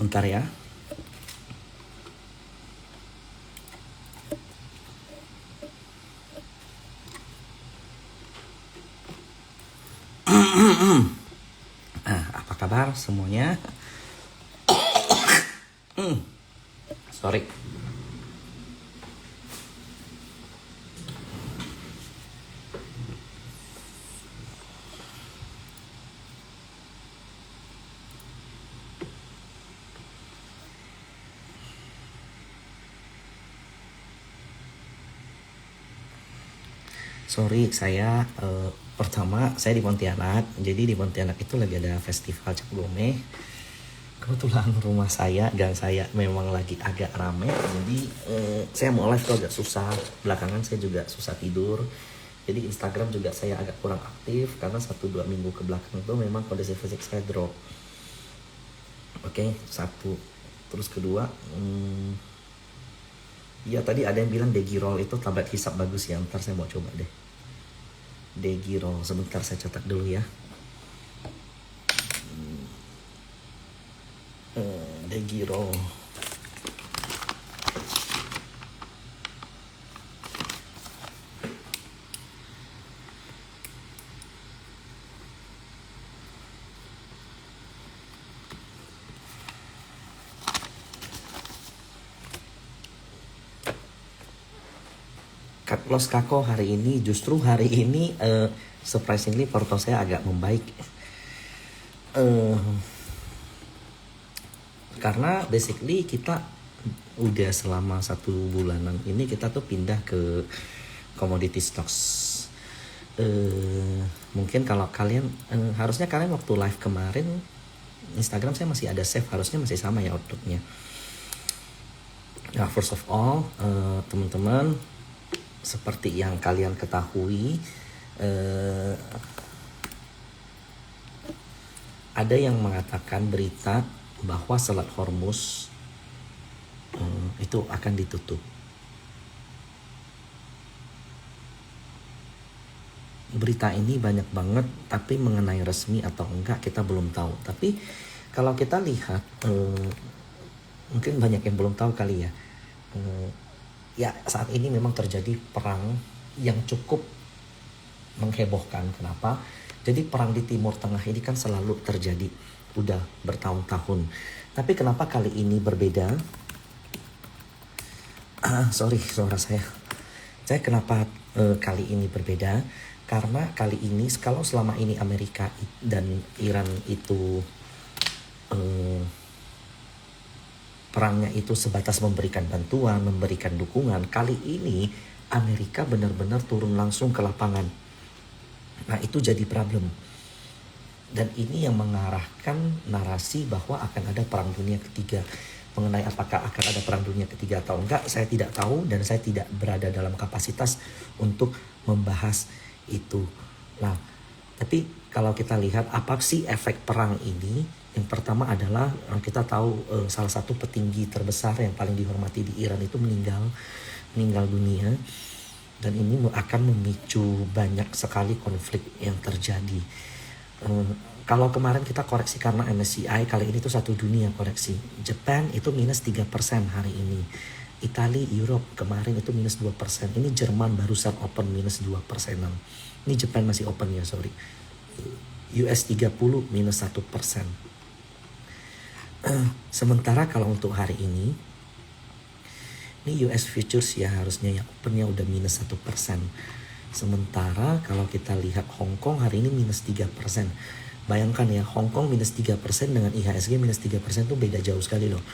Bentar ya. Apa kabar semuanya? Sorry. Sorry, saya pertama saya di Pontianak. Jadi di Pontianak itu lagi ada festival Cap Gome. Kebetulan rumah saya dan saya memang lagi agak rame. Jadi saya mau live tuh agak susah. Belakangan saya juga susah tidur. Jadi Instagram juga saya agak kurang aktif karena 1-2 minggu ke belakang itu memang kondisi fisik saya drop. Oke, satu. Terus kedua, ya tadi ada yang bilang Degirol itu tablet hisap bagus ya. Ntar saya mau coba deh. Degirol, sebentar saya cetak dulu ya. Degirol. Cut loss Kako hari ini, justru hari ini surprisingly porto saya agak membaik. Karena basically kita udah selama 1 bulanan ini kita tuh pindah ke commodity stocks. Mungkin kalau kalian harusnya kalian waktu live kemarin Instagram saya masih ada save, harusnya masih sama ya outputnya. Nah, first of all teman-teman, seperti yang kalian ketahui, ada yang mengatakan berita bahwa Selat Hormuz itu akan ditutup. Berita ini banyak banget, tapi mengenai resmi atau enggak kita belum tahu. Tapi kalau kita lihat, mungkin banyak yang belum tahu kali ya. Ya saat ini memang terjadi perang yang cukup menghebohkan. Kenapa? Jadi perang di Timur Tengah ini kan selalu terjadi, udah bertahun-tahun. Tapi kenapa kali ini berbeda? Sorry suara saya. Saya kenapa kali ini berbeda? Karena kali ini kalau selama ini Amerika dan Iran itu perangnya itu sebatas memberikan bantuan, memberikan dukungan. Kali ini Amerika benar-benar turun langsung ke lapangan. Nah itu jadi problem. Dan ini yang mengarahkan narasi bahwa akan ada perang dunia ketiga. Mengenai apakah akan ada perang dunia ketiga atau enggak, saya tidak tahu dan saya tidak berada dalam kapasitas untuk membahas itu. Nah, tapi kalau kita lihat apa sih efek perang ini? Yang pertama adalah kita tahu salah satu petinggi terbesar yang paling dihormati di Iran itu meninggal dunia, dan ini akan memicu banyak sekali konflik yang terjadi. Kalau kemarin kita koreksi karena MSCI, kali ini tuh satu dunia koreksi. Jepang itu minus 3% hari ini. Italia, Europe kemarin itu minus 2%. Ini Jerman barusan open minus 2%. Ini Jepang masih open ya, sorry. US 30 minus 1%. Sementara kalau untuk hari ini US futures ya harusnya yang opennya udah minus 1%. Sementara kalau kita lihat Hong Kong hari ini minus 3%. Bayangkan ya, Hong Kong minus 3% dengan IHSG minus 3% tuh beda jauh sekali loh.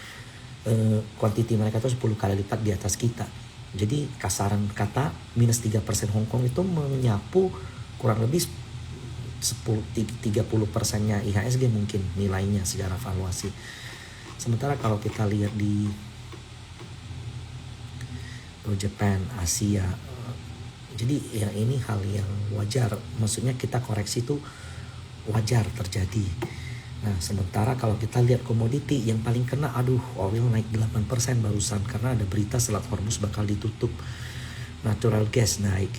Kuantiti mereka tuh 10 kali lipat di atas kita. Jadi kasaran kata minus 3% Hong Kong itu menyapu kurang lebih 30%-nya IHSG mungkin nilainya secara valuasi. Sementara kalau kita lihat di Jepang, Asia, jadi ya ini hal yang wajar. Maksudnya kita koreksi itu wajar terjadi. Nah sementara kalau kita lihat komoditi yang paling kena, oil naik 8% barusan karena ada berita Selat Hormuz bakal ditutup. Natural gas naik.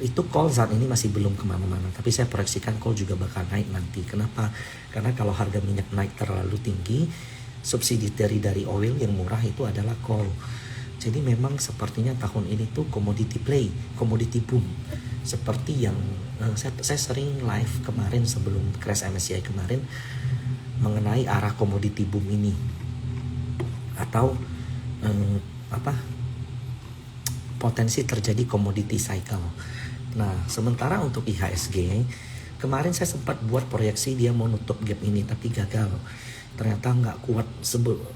Itu coal saat ini masih belum kemana-mana, tapi saya proyeksikan coal juga bakal naik nanti. Kenapa? Karena kalau harga minyak naik terlalu tinggi, subsidiary dari oil yang murah itu adalah coal. Jadi memang sepertinya tahun ini tuh commodity play, commodity boom. Seperti yang saya sering live kemarin sebelum crash MSCI kemarin mengenai arah commodity boom ini atau potensi terjadi commodity cycle. Nah, sementara untuk IHSG kemarin saya sempat buat proyeksi dia mau nutup gap ini tapi gagal. Ternyata nggak kuat,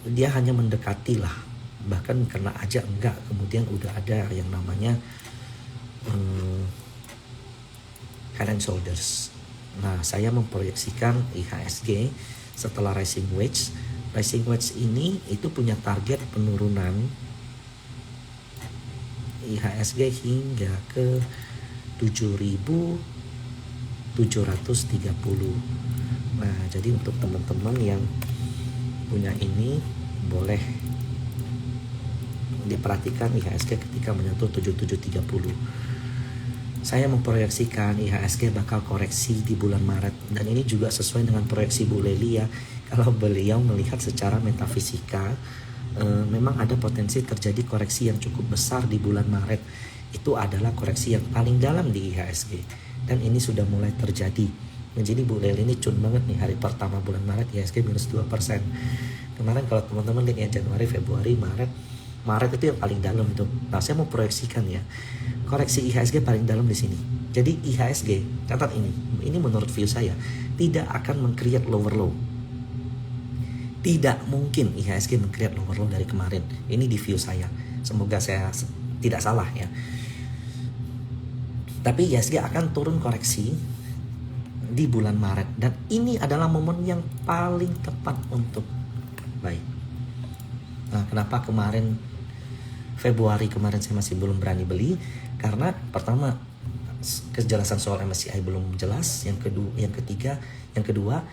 dia hanya mendekati lah, bahkan kena aja enggak, kemudian udah ada yang namanya head and shoulders. Nah, saya memproyeksikan IHSG setelah rising wedge ini itu punya target penurunan IHSG hingga ke 7.730. Nah, jadi untuk teman-teman yang punya ini boleh diperhatikan IHSG ketika menyentuh 7730. Saya memproyeksikan IHSG bakal koreksi di bulan Maret, dan ini juga sesuai dengan proyeksi Bu Leli ya. Kalau beliau melihat secara metafisika memang ada potensi terjadi koreksi yang cukup besar di bulan Maret. Itu adalah koreksi yang paling dalam di IHSG, dan ini sudah mulai terjadi. Jadi Bu Leli ini cun banget nih, hari pertama bulan Maret IHSG minus 2%. Kemarin kalau teman-teman lihat ya, Januari, Februari, Maret itu yang paling dalam itu. Nah, saya mau proyeksikan ya, koreksi IHSG paling dalam di sini. Jadi IHSG, catat ini menurut view saya tidak akan meng-create lower low. Tidak mungkin IHSG meng-create lower low dari kemarin. Ini di view saya. Semoga saya tidak salah ya. Tapi IHSG akan turun koreksi di bulan Maret, dan ini adalah momen yang paling tepat untuk baik. Nah, kenapa kemarin Februari kemarin saya masih belum berani beli? Karena pertama, kejelasan soal MSCI belum jelas. Yang kedua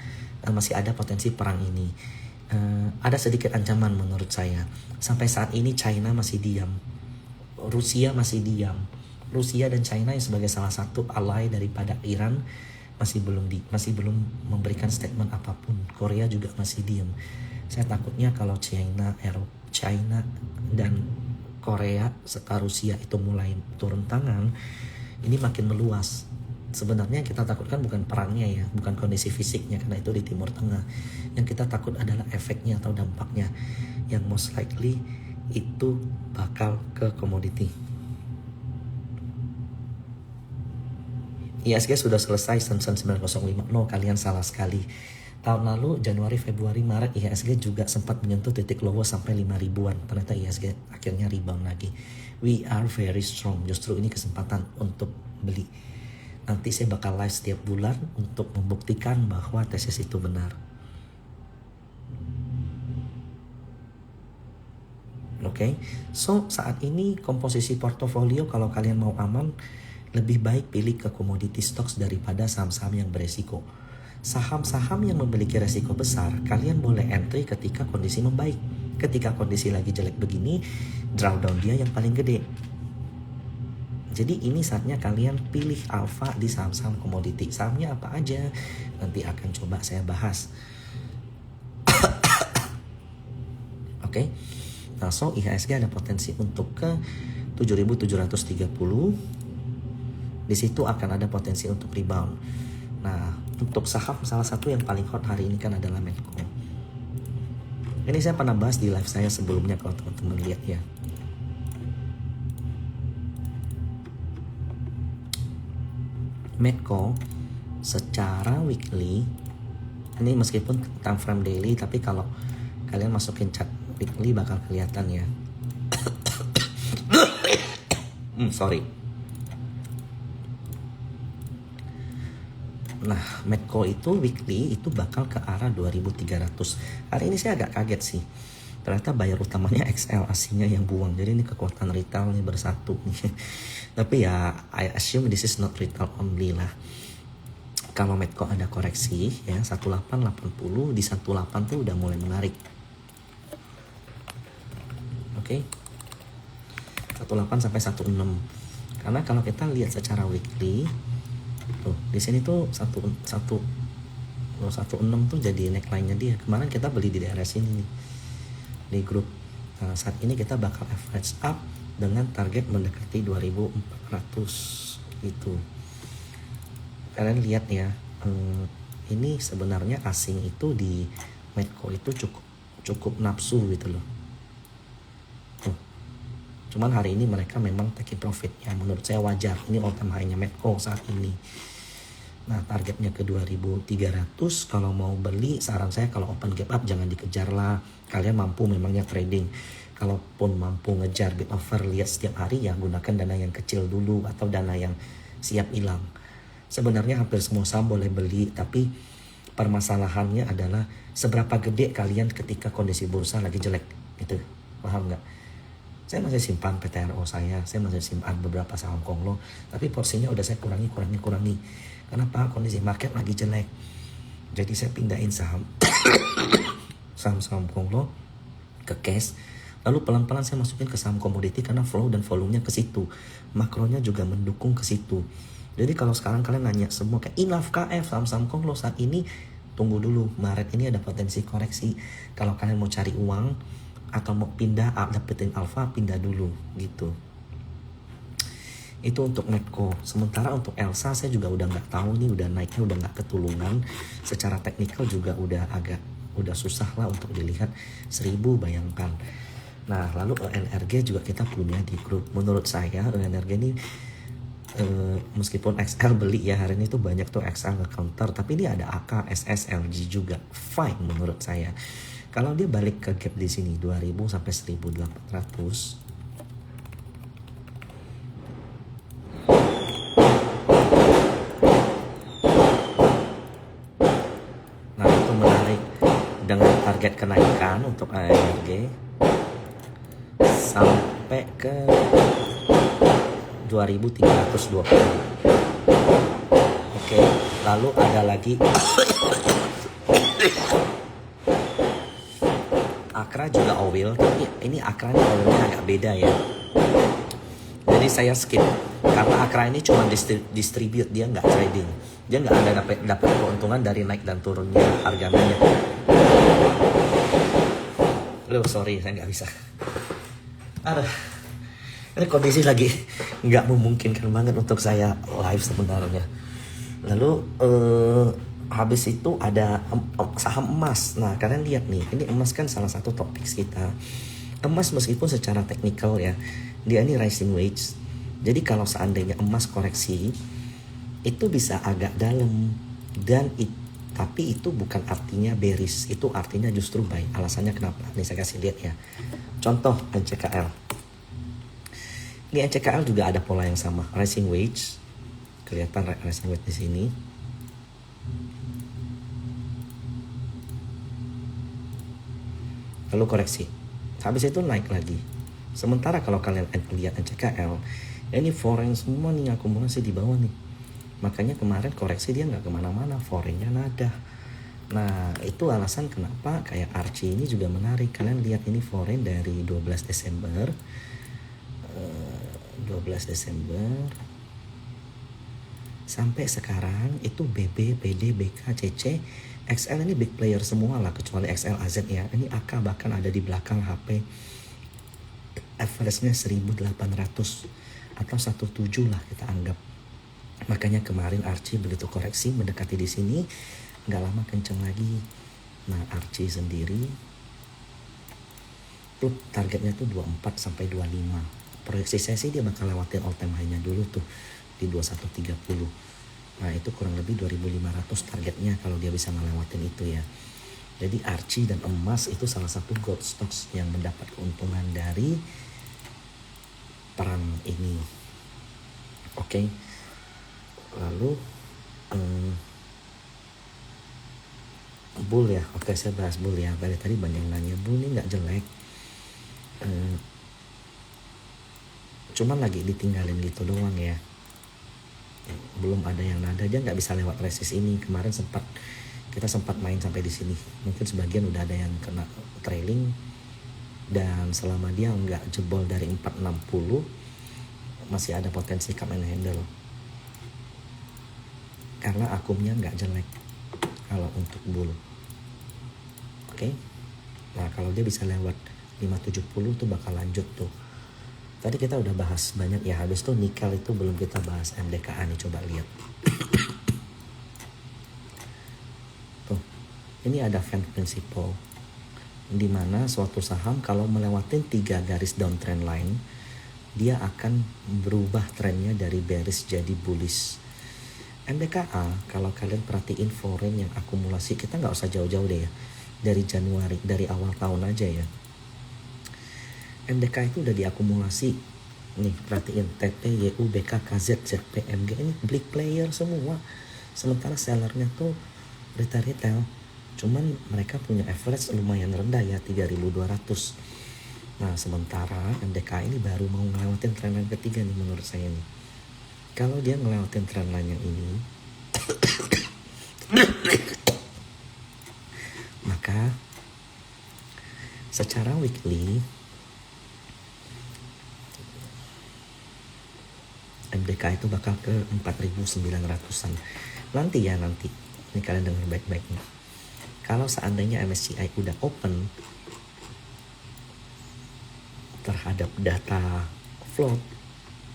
masih ada potensi perang ini. Ada sedikit ancaman menurut saya. Sampai saat ini China masih diam, Rusia masih diam. Rusia dan China yang sebagai salah satu ally daripada Iran masih belum memberikan statement apapun. Korea juga masih diam. Saya takutnya kalau China dan Korea serta Rusia itu mulai turun tangan, ini makin meluas. Sebenarnya kita takutkan bukan perangnya ya, bukan kondisi fisiknya, karena itu di Timur Tengah. Yang kita takut adalah efeknya atau dampaknya, yang most likely itu bakal ke komoditi. IHSG sudah selesai Sensen 9050. No, kalian salah sekali. Tahun lalu Januari, Februari, Maret IHSG juga sempat menyentuh titik low sampai 5 ribuan. Ternyata IHSG akhirnya rebound lagi. We are very strong. Justru ini kesempatan untuk beli. Nanti saya bakal live setiap bulan untuk membuktikan bahwa tesis itu benar. Oke. So, saat ini komposisi portofolio kalau kalian mau aman, lebih baik pilih ke commodity stocks daripada saham-saham yang beresiko. Saham-saham yang memiliki resiko besar, kalian boleh entry ketika kondisi membaik. Ketika kondisi lagi jelek begini, drawdown dia yang paling gede. Jadi ini saatnya kalian pilih alpha di saham-saham komoditi. Sahamnya apa aja? Nanti akan coba saya bahas. Oke. Nah, so IHSG ada potensi untuk ke 7.730. Di situ akan ada potensi untuk rebound. Nah, untuk saham salah satu yang paling hot hari ini kan adalah Medco. Ini saya pernah bahas di live saya sebelumnya kalau teman-teman lihat ya. Medco secara weekly, ini meskipun time frame daily, tapi kalau kalian masukin chart weekly bakal kelihatan ya. Sorry. Nah, Medco itu weekly itu bakal ke arah 2.300. Hari ini saya agak kaget sih. Ternyata buyer utamanya XL, aslinya yang buang. Jadi ini kekuatan retail nih bersatu. Tapi ya, I assume this is not retail only lah. Kalau Medco ada koreksi ya 1880, di 18 tuh udah mulai menarik. Oke. 18 sampai 16. Karena kalau kita lihat secara weekly, tuh di sini tuh 16 tuh jadi neckline-nya dia. Kemarin kita beli di daerah sini nih. di grup. Nah, saat ini kita bakal average up dengan target mendekati 2400 gitu. Kalian lihat ya, ini sebenarnya asing itu di Medco itu cukup nafsu gitu loh. Cuman hari ini mereka memang taking profit ya, menurut saya wajar. Ini all time high-nya Medco saat ini. Nah, targetnya ke 2300. Kalau mau beli, saran saya kalau open gap up jangan dikejar lah. Kalian mampu memangnya trading. Kalaupun mampu ngejar bid offer, lihat setiap hari ya, gunakan dana yang kecil dulu atau dana yang siap hilang. Sebenarnya hampir semua saham boleh beli, tapi permasalahannya adalah seberapa gede kalian ketika kondisi bursa lagi jelek gitu. Paham nggak? Saya masih simpan PTRO saya masih simpan beberapa saham Konglo, tapi porsinya udah saya kurangi. Kenapa? Kondisi market lagi jelek. Jadi saya pindahin saham Konglo ke cash. Lalu pelan-pelan saya masukin ke saham komoditi karena flow dan volumenya ke situ. Makronya juga mendukung ke situ. Jadi kalau sekarang kalian nanya semua kayak enough KF saham-saham Konglo saat ini, tunggu dulu. Maret ini ada potensi koreksi. Kalau kalian mau cari uang atau mau pindah dapetin alpha, pindah dulu gitu. Itu untuk Medco. Sementara untuk Elsa saya juga udah nggak tahu nih, udah naiknya udah nggak ketulungan. Secara teknikal juga udah susah lah untuk dilihat 1000, bayangkan. Nah, lalu ENRG juga kita punya di grup. Menurut saya ENRG ini meskipun XL beli ya hari ini tuh banyak tuh XL nge-counter, tapi ini ada AK, SS, LG juga fine menurut saya. Kalau dia balik ke gap di sini 2000 sampai 1800. Nah, itu menarik dengan target kenaikan untuk ARG sampai ke 2320. Oke, lalu ada lagi Akra juga oil, tapi ini Akra ini oilnya agak beda ya. Jadi saya skip karena Akra ini cuma distribute, dia nggak trading, dia nggak ada dapat keuntungan dari naik dan turunnya harga minyak. Loh, sorry saya nggak bisa. Ini kondisi lagi nggak memungkinkan banget untuk saya live sebenarnya. Lalu habis itu ada saham emas. Nah, kalian lihat nih, ini emas kan salah satu topik kita. Emas meskipun secara teknikal ya, dia ini rising wedge. Jadi kalau seandainya emas koreksi, itu bisa agak dalam. Tapi itu bukan artinya bearish, itu artinya justru buy. Alasannya kenapa? Nih saya kasih lihat ya. Contoh NCKL. Di NCKL juga ada pola yang sama, rising wedge. Kelihatan rising wedge di sini. Lalu koreksi, habis itu naik lagi. Sementara kalau kalian lihat NCKL, ini foreign semua nih akumulasi di bawah nih. Makanya kemarin koreksi dia nggak kemana-mana, foreignnya nada. Nah, itu alasan kenapa kayak Archie ini juga menarik. Kalian lihat ini foreign dari 12 Desember sampai sekarang itu BB, PD, BK, CC, XL ini big player semua lah, kecuali XL AZ ya. Ini AK bahkan ada di belakang HP. Average-nya 1800 atau 17 lah kita anggap. Makanya kemarin Archie begitu koreksi mendekati di sini, nggak lama kenceng lagi. Nah, Archie sendiri tuh targetnya tuh 24 sampai 25. Proyeksi saya sih dia bakal lewatin all time high-nya dulu tuh di 2130. Nah, itu kurang lebih 2500 targetnya kalau dia bisa ngelewatin itu ya. Jadi Archie dan emas itu salah satu gold stocks yang mendapat keuntungan dari perang ini. Oke. Lalu bull ya. Oke, saya bahas bull ya. Dari tadi banyak yang nanya bull ini nggak jelek. Cuman lagi ditinggalin gitu doang ya. Belum ada yang nada, dia nggak bisa lewat resist ini. Kemarin kita sempat main sampai di sini. Mungkin sebagian udah ada yang kena trailing, dan selama dia nggak jebol dari 460 masih ada potensi come and handle karena akumnya nggak jelek kalau untuk bull. Oke. Nah, kalau dia bisa lewat 570 tuh bakal lanjut tuh. Tadi kita udah bahas banyak ya, habis tuh nikel itu belum kita bahas MDKA nih, coba lihat. Tuh, ini ada Fund Principle, di mana suatu saham kalau melewati 3 garis downtrend line, dia akan berubah trennya dari bearish jadi bullish. MDKA, kalau kalian perhatiin foreign yang akumulasi, kita nggak usah jauh-jauh deh ya, dari Januari, dari awal tahun aja ya. MDK itu udah diakumulasi nih, perhatiin TP, YU, BK, KZ, ZP, MG, ini big player semua. Sementara sellernya tuh retail, cuman mereka punya average lumayan rendah ya, 3.200. Nah sementara MDK ini baru mau ngelewatin trendline ketiga nih menurut saya nih. Kalau dia ngelewatin trendline yang ini maka secara weekly MDK itu bakal ke 4.900-an. Nanti ini kalian dengar baik-baik nih. Kalau seandainya MSCI udah open terhadap data float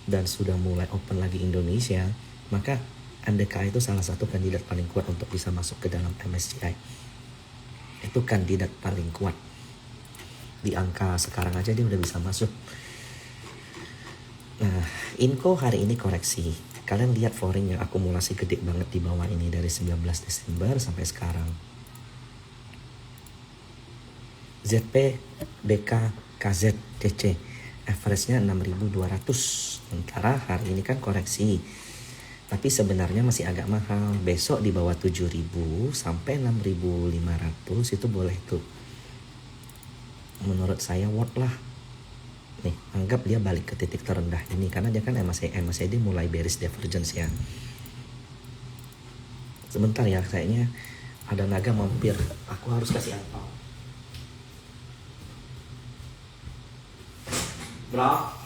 dan sudah mulai open lagi Indonesia, maka MDK itu salah satu kandidat paling kuat untuk bisa masuk ke dalam MSCI. Itu kandidat paling kuat. Di angka sekarang aja dia udah bisa masuk. Nah, Inco hari ini koreksi. Kalian lihat foreign yang akumulasi gede banget di bawah ini dari 19 Desember sampai sekarang. ZP, BK, KZ, DC average-nya 6.200. Sementara hari ini kan koreksi. Tapi sebenarnya masih agak mahal. Besok di bawah 7.000 sampai 6.500 itu boleh tuh. Menurut saya worth lah. Nih, anggap dia balik ke titik terendah ini karena dia kan MACD mulai bearish divergence ya. Sebentar ya, kayaknya ada naga mampir. Aku harus kasih apa? Bro.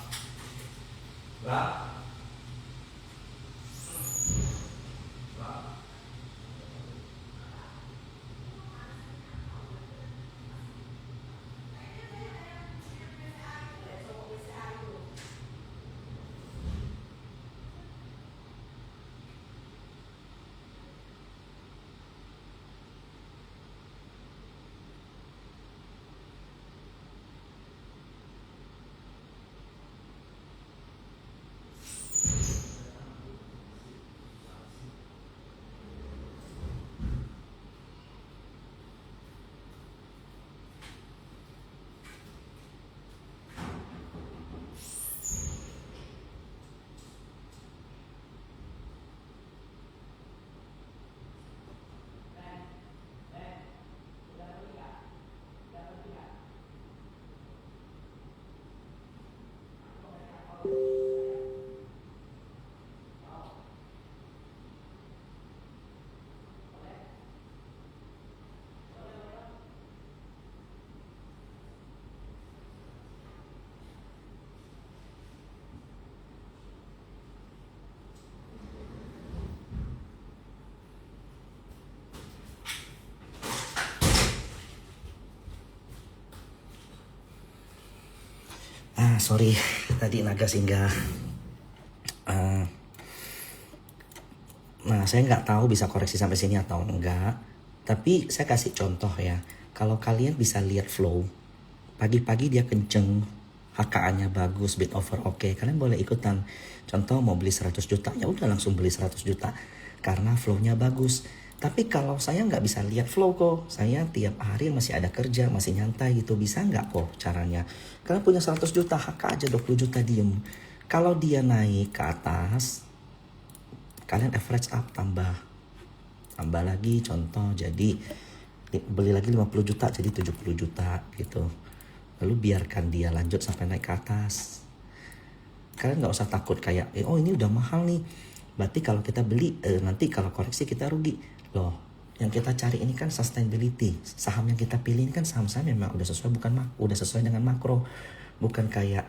Sorry, tadi naga singgah. Nah, saya nggak tahu bisa koreksi sampai sini atau enggak. Tapi saya kasih contoh ya. Kalau kalian bisa lihat flow, pagi-pagi dia kenceng, HKA-nya bagus, bid over oke, kalian boleh ikutan. Contoh mau beli 100 juta, ya udah langsung beli 100 juta karena flow-nya bagus. Tapi kalau saya nggak bisa lihat flow kok, saya tiap hari masih ada kerja, masih nyantai gitu, bisa nggak kok caranya? Kalian punya 100 juta, HK aja 20 juta diem. Kalau dia naik ke atas, kalian average up, tambah lagi, contoh jadi beli lagi 50 juta jadi 70 juta gitu. Lalu biarkan dia lanjut sampai naik ke atas. Kalian nggak usah takut kayak, oh ini udah mahal nih, berarti kalau kita beli nanti kalau koreksi kita rugi. Loh, yang kita cari ini kan sustainability. Saham yang kita pilih ini kan saham-saham memang udah sesuai udah sesuai dengan makro. Bukan kayak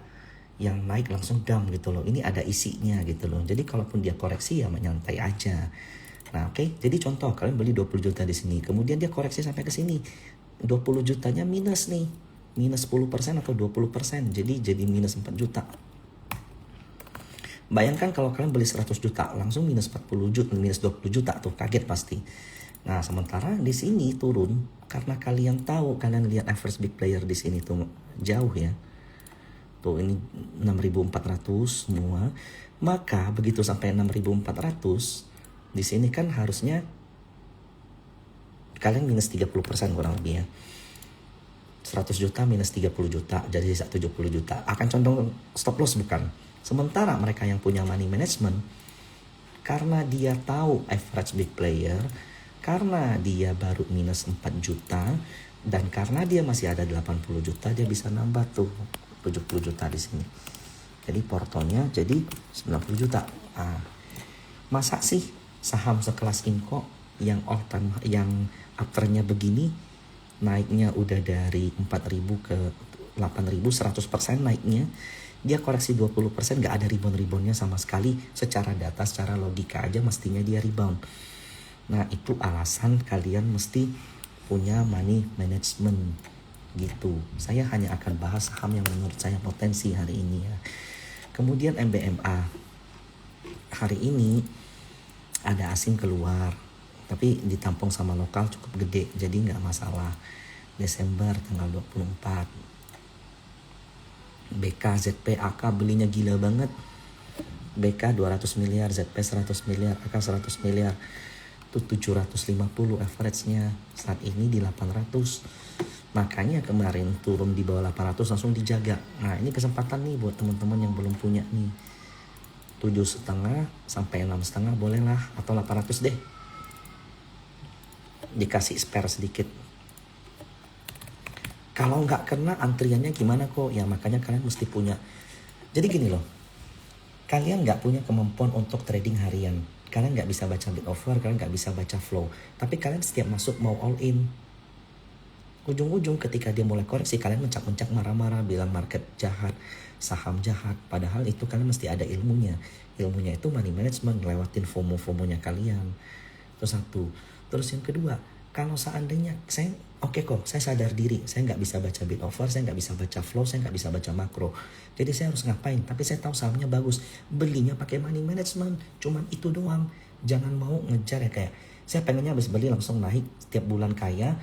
yang naik langsung down gitu loh. Ini ada isinya gitu loh. Jadi kalaupun dia koreksi ya menyantai aja. Nah, oke. Jadi contoh kalian beli 20 juta di sini, kemudian dia koreksi sampai ke sini. 20 jutanya minus nih. minus 10% atau 20%, jadi minus 4 juta. Bayangkan kalau kalian beli 100 juta, langsung minus 40 juta, minus 20 juta tuh, kaget pasti. Nah, sementara di sini turun karena kalian tahu, kalian lihat average big player di sini tuh jauh ya. Tuh ini 6.400 semua. Maka begitu sampai 6.400, di sini kan harusnya kalian minus 30% kurang lebih ya. 100 juta minus 30 juta, jadi sisa 70 juta. Akan condong stop loss bukan? Sementara mereka yang punya money management, karena dia tahu average big player, karena dia baru minus 4 juta, dan karena dia masih ada 80 juta, dia bisa nambah tuh 70 juta di sini. Jadi portonya jadi 90 juta. Nah, masa sih saham sekelas Inco yang all time, yang afternya begini, naiknya udah dari 4.000 ke 8.000, 100% naiknya, dia koreksi 20%, gak ada rebound-reboundnya sama sekali. Secara data, secara logika aja mestinya dia rebound. Nah, itu alasan kalian mesti punya money management gitu. Saya hanya akan bahas saham yang menurut saya potensi hari ini ya. Kemudian MBMA. Hari ini ada asing keluar, tapi ditampung sama lokal cukup gede, jadi nggak masalah. Desember tanggal 24. BK, ZP, AK belinya gila banget. BK 200 miliar, ZP 100 miliar, AK 100 miliar. Itu 750 average-nya. Saat ini di 800. Makanya kemarin turun di bawah 800 langsung dijaga. Nah, ini kesempatan nih buat teman-teman yang belum punya nih. 7,5 sampai 6,5 boleh lah, atau 800 deh. Dikasih spare sedikit. Kalau nggak kena antriannya gimana kok? Ya makanya kalian mesti punya. Jadi gini loh, kalian nggak punya kemampuan untuk trading harian. Kalian nggak bisa baca bid offer, kalian nggak bisa baca flow. Tapi kalian setiap masuk mau all in. Ujung-ujung ketika dia mulai koreksi, kalian mencak-mencak marah-marah, bilang market jahat, saham jahat. Padahal itu kalian mesti ada ilmunya. Ilmunya itu money management, lewatin FOMO-FOMO-nya kalian. Itu satu. Terus yang kedua, kalau seandainya saya saya sadar diri, saya nggak bisa baca bid offer, saya nggak bisa baca flow, saya nggak bisa baca makro. Jadi saya harus ngapain? Tapi saya tahu sahamnya bagus, belinya pakai money management, cuman itu doang. Jangan mau ngejar ya, kayak saya pengennya habis beli langsung naik setiap bulan kaya,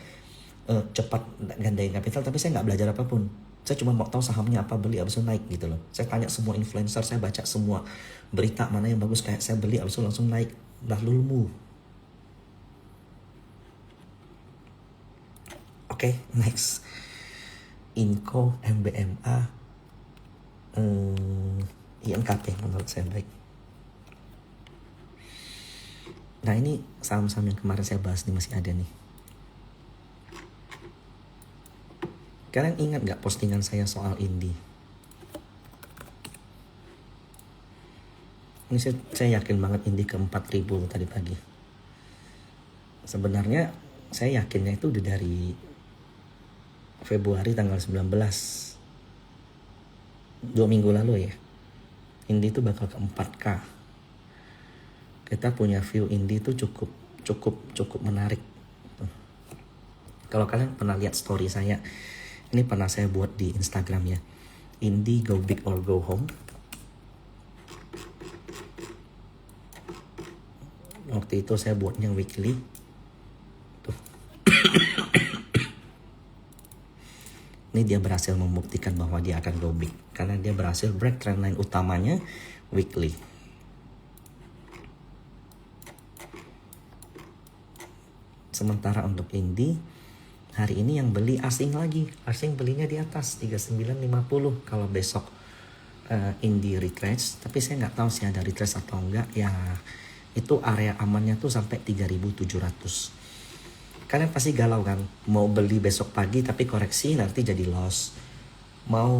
cepat gandain kapital, tapi saya nggak belajar apapun. Saya cuma mau tahu sahamnya apa, beli abis itu naik gitu loh. Saya tanya semua influencer, saya baca semua berita mana yang bagus, kayak saya beli abis itu langsung naik. Lalu move. Oke, next. Inco, MBMA, INKP menurut saya baik. Nah, ini saham-saham yang kemarin saya bahas nih masih ada nih. Kalian ingat gak postingan saya soal Indi? Ini saya yakin banget Indi ke 4.000 tadi pagi. Sebenarnya saya yakinnya itu udah dari Februari tanggal 19, 2 minggu lalu ya. Indi itu bakal ke 4K. Kita punya view Indi itu cukup menarik. Kalau kalian pernah lihat story saya, ini pernah saya buat di Instagram ya. Indi go big or go home. Waktu itu saya buatnya weekly. Tuh. Ini dia berhasil membuktikan bahwa dia akan go big, karena dia berhasil break trendline utamanya weekly. Sementara untuk Indi, hari ini yang beli asing lagi. Asing belinya di atas 39.50 kalau besok Indi retrace. Tapi saya nggak tahu sih ada retrace atau enggak. Ya itu area amannya tuh sampai 3.700. Kalian pasti galau kan, mau beli besok pagi tapi koreksi nanti jadi loss, mau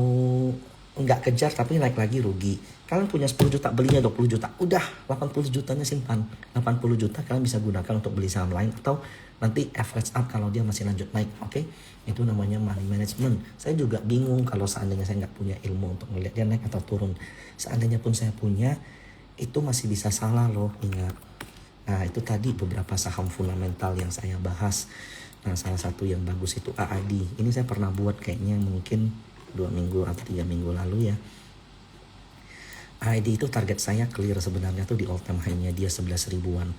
nggak kejar tapi naik lagi rugi. Kalian punya 10 juta, belinya 20 juta, udah 80 jutanya simpan. 80 juta kalian bisa gunakan untuk beli saham lain, atau nanti average up kalau dia masih lanjut naik. Oke? Itu namanya money management. Saya juga bingung kalau seandainya saya nggak punya ilmu untuk melihat dia naik atau turun. Seandainya pun saya punya, itu masih bisa salah loh, ingat. Nah, itu tadi beberapa saham fundamental yang saya bahas. Nah, salah satu yang bagus itu AAD. Ini saya pernah buat kayaknya mungkin 2 minggu atau 3 minggu lalu ya. AAD itu target saya clear sebenarnya tuh di all time high-nya dia 11 ribuan.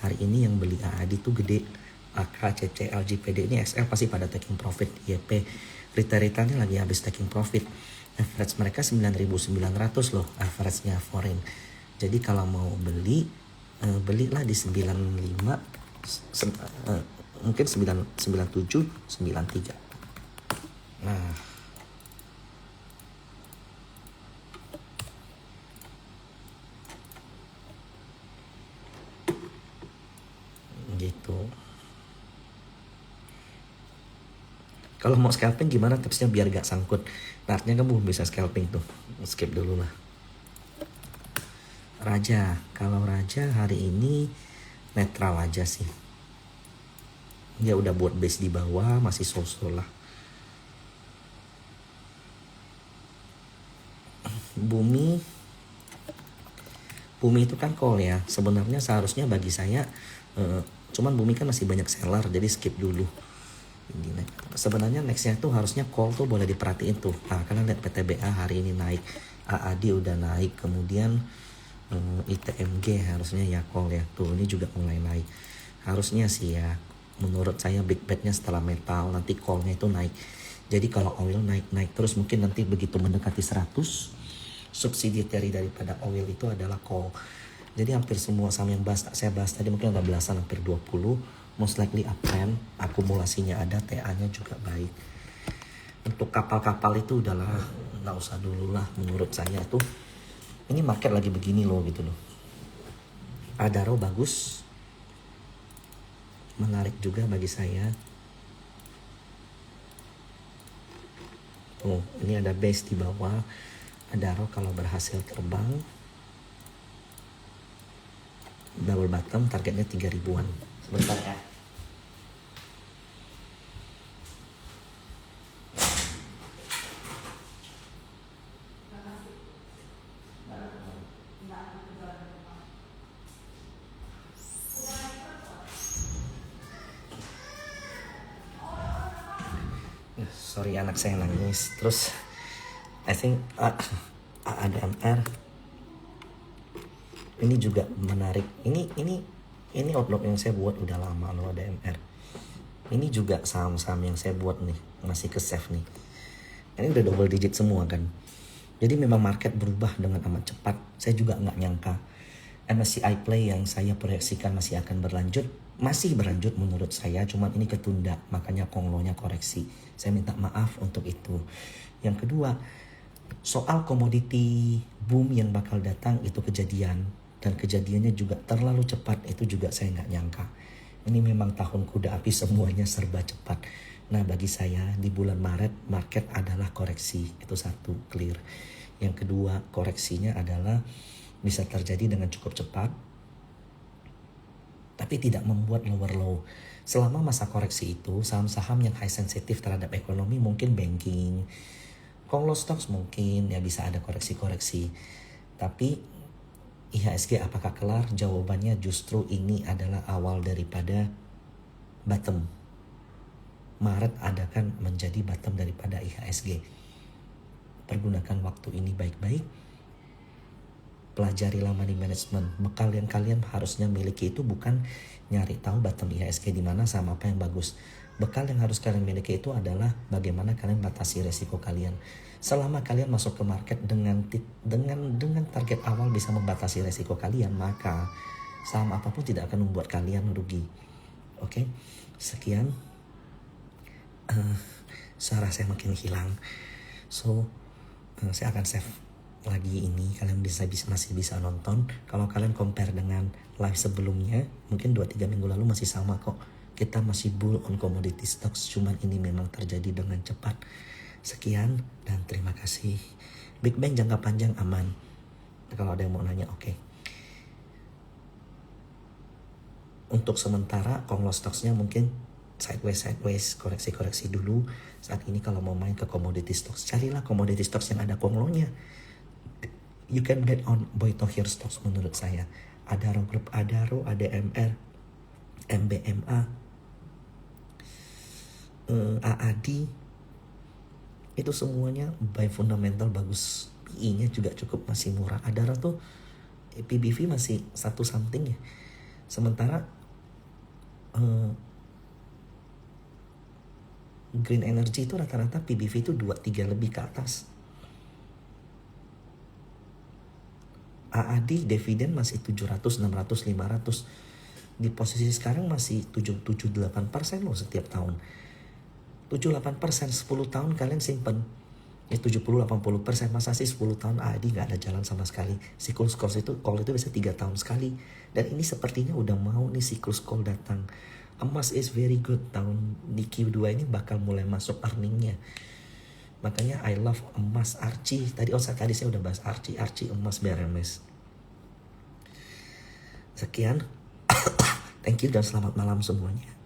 Hari ini yang beli AAD tuh gede. AK, CC, LGPD ini XL pasti pada taking profit. YP Rita-Rita ini lagi habis taking profit. Average mereka 9.900 loh average-nya foreign. Jadi kalau mau beli, belilah di 95, mungkin 97, 93. Nah, gitu. Kalau mau scalping gimana tipsnya biar gak sangkut? Nah, artinya kamu bisa scalping tuh. Skip dulu lah. Raja, kalau Raja hari ini netral aja sih. Dia udah buat base di bawah, masih so-so lah. Bumi itu kan call ya. Sebenarnya seharusnya bagi saya, cuman Bumi kan masih banyak seller, jadi skip dulu. Sebenarnya nextnya tuh harusnya call tuh boleh diperhatiin tuh. Nah, karena lihat PTBA hari ini naik, AAD udah naik, kemudian ITMG harusnya ya call ya. Tuh ini juga mulai naik. Harusnya sih ya, menurut saya big bet-nya setelah metal nanti call-nya itu naik. Jadi kalau oil naik terus mungkin nanti begitu mendekati 100, subsidiary daripada oil itu adalah call. Jadi hampir semua saham yang saya bahas tadi mungkin ada belasan, hampir 20, most likely uptrend, akumulasinya ada, TA-nya juga baik. Untuk kapal-kapal itu udahlah, nggak usah dulu lah menurut saya tuh. Ini market lagi begini loh gitu loh. Adaro bagus, menarik juga bagi saya. Oh, ini ada base di bawah. Adaro kalau berhasil terbang, double bottom, targetnya 3 ribuan. Sebentar ya. Sorry anak saya nangis. Terus I think ADMR ini juga menarik. Ini outlook yang saya buat udah lama loh ADMR. Ini juga saham-saham yang saya buat nih, masih ke save nih. Ini udah double digit semua kan. Jadi memang market berubah dengan amat cepat. Saya juga nggak nyangka MSCI Play yang saya proyeksikan masih akan berlanjut, masih berlanjut menurut saya, cuman ini ketunda, makanya konglonya koreksi. Saya minta maaf untuk itu. Yang kedua, soal komoditi boom yang bakal datang itu kejadian, dan kejadiannya juga terlalu cepat, itu juga saya nggak nyangka. Ini memang tahun kuda api, semuanya serba cepat. Nah, bagi saya di bulan Maret market adalah koreksi, itu satu, clear. Yang kedua, koreksinya adalah bisa terjadi dengan cukup cepat, tapi tidak membuat lower low. Selama masa koreksi itu, saham-saham yang high sensitif terhadap ekonomi, mungkin banking, konglo stocks mungkin ya bisa ada koreksi-koreksi. Tapi IHSG apakah kelar? Jawabannya justru ini adalah awal daripada bottom. Maret adakan menjadi bottom daripada IHSG. Pergunakan waktu ini baik-baik. Pelajarilah money management. Bekal yang kalian harusnya miliki itu bukan nyari tahu bottom IHSG di mana sama apa yang bagus. Bekal yang harus kalian miliki itu adalah bagaimana kalian batasi resiko kalian. Selama kalian masuk ke market dengan target awal bisa membatasi resiko kalian, maka saham apapun tidak akan membuat kalian rugi. Oke, sekian. Suara saya makin hilang. So, saya akan save lagi ini, kalian masih bisa nonton. Kalau kalian compare dengan live sebelumnya, mungkin 2-3 minggu lalu masih sama kok. Kita masih bull on commodity stocks, cuman ini memang terjadi dengan cepat. Sekian dan terima kasih. Big Bang jangka panjang aman. Kalau ada yang mau nanya, oke. Untuk sementara konglo stocks-nya mungkin sideways, koreksi dulu. Saat ini kalau mau main ke commodity stocks, carilah commodity stocks yang ada konglonya. You can bet on Boy Tohir stocks menurut saya. Adaro Group, Adaro, ADMR, MBMA, AAD, itu semuanya by fundamental bagus. PE-nya juga cukup masih murah. Adara tuh PBV masih 1 something ya. Sementara Green Energy itu rata-rata PBV itu 2-3 lebih ke atas. AAD dividen masih 700, 600, 500. Di posisi sekarang masih 7-8% loh setiap tahun. 7-8%, 10 tahun kalian simpen. Ya 70-80%, masa sih 10 tahun AAD nggak ada jalan sama sekali. Siklus call itu bisa 3 tahun sekali. Dan ini sepertinya udah mau nih siklus call datang. Emas is very good, tahun di Q2 ini bakal mulai masuk earningnya. Makanya I love emas, Archie. Tadi saya udah bahas Archie emas BRMS. Sekian. Thank you dan selamat malam semuanya.